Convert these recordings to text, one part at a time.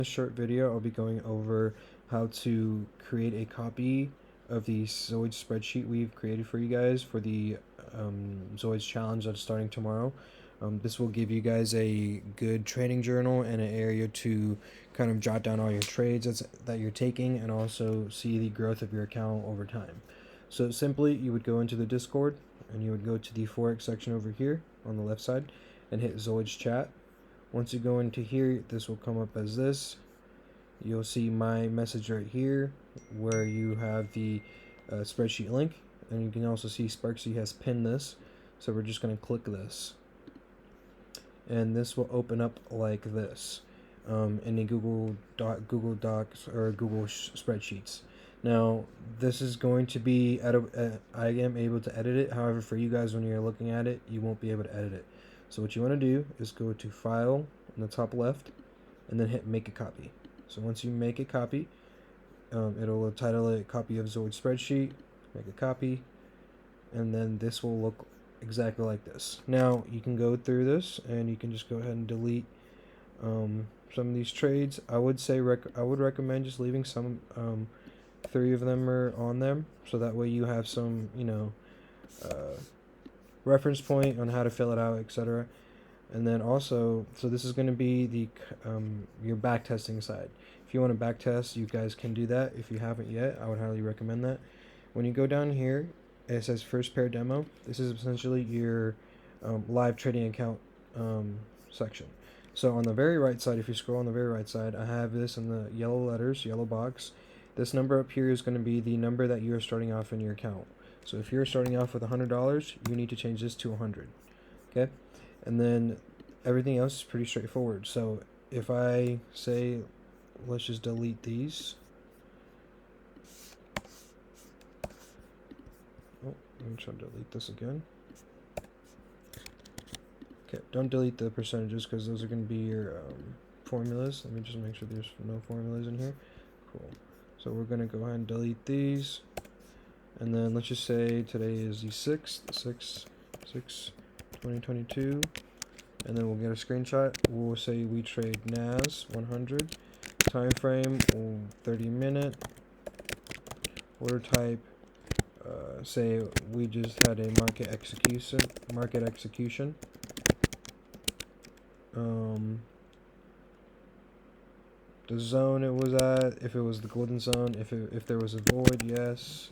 this short video, I'll be going over how to create a copy of the Zoids spreadsheet we've created for you guys for the Zoids challenge that's starting tomorrow. This will give you guys a good trading journal and an area to kind of jot down all your trades that you're taking and also see the growth of your account over time. So simply, you would go into the Discord and you would go to the Forex section over here on the left side and hit Zoids chat. Once you go into here, this will come up as this. You'll see my message right here where you have the spreadsheet link, and you can also see Sparksy has pinned this, so we're just going to click this and this will open up like this in the Google Docs or Google Spreadsheets. Now this is going to be I am able to edit it, however for you guys when you're looking at it you won't be able to edit it. So what you want to do is go to File in the top left and then hit Make a Copy. So once you make a copy, it'll title it Copy of Zoids Spreadsheet, make a copy, and then this will look exactly like this. Now you can go through this and you can just go ahead and delete some of these trades. I would say I would recommend just leaving some 3 of them are on them, so that way you have some reference point on how to fill it out, etc. And then also, so this is going to be the your back testing side. If you want to back test, you guys can do that. If you haven't yet, I would highly recommend that. When you go down here, it says first pair demo. This is essentially your live trading account section. So on the very right side, if you scroll on the very right side, I have this in the yellow letters, yellow box. This number up here is going to be the number that you are starting off in your account. So if you're starting off with $100, you need to change this to 100. Okay, and then everything else is pretty straightforward. So if I say, let's just delete these. Oh, let me try to delete this again. Okay, don't delete the percentages because those are going to be your formulas. Let me just make sure there's no formulas in here. Cool. So we're going to go ahead and delete these. And then let's just say today is the 6th, 2022. And then we'll get a screenshot. We'll say we trade NAS 100. Time frame 30 minute. Order type. Say we just had a market execution. The zone it was at, if it was the golden zone, if there was a void, yes.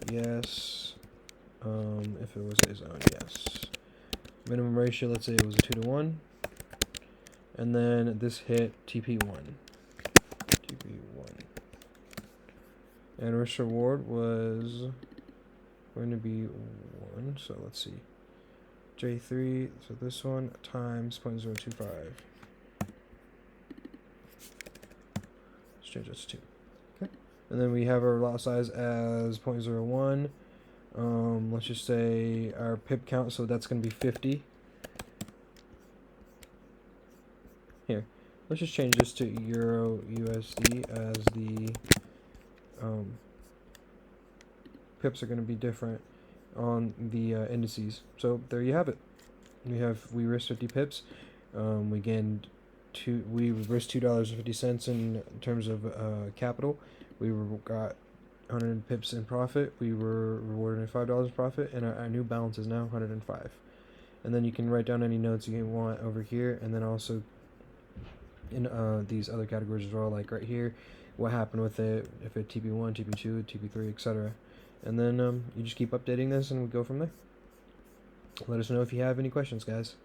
If it was a zone, yes. Minimum ratio, let's say it was a 2-to-1. And then this hit TP1. And risk reward was going to be 1. So let's see. J3, so this one times 0.025. Let's change this to 2. Okay. And then we have our lot size as 0.01. Let's just say our pip count, so that's going to be 50. Here, let's just change this to Euro USD as the pips are going to be different on the indices. So there you have it. We risked 50 pips. We gained we risked $2.50 in terms of capital. We got 100 pips in profit. We were rewarded $5 profit, and our new balance is now 105. And then you can write down any notes you want over here, and then also in these other categories as well, like right here, what happened with it, if it TP1, TP2, TP3, etc. And then you just keep updating this, and we go from there. Let us know if you have any questions, guys.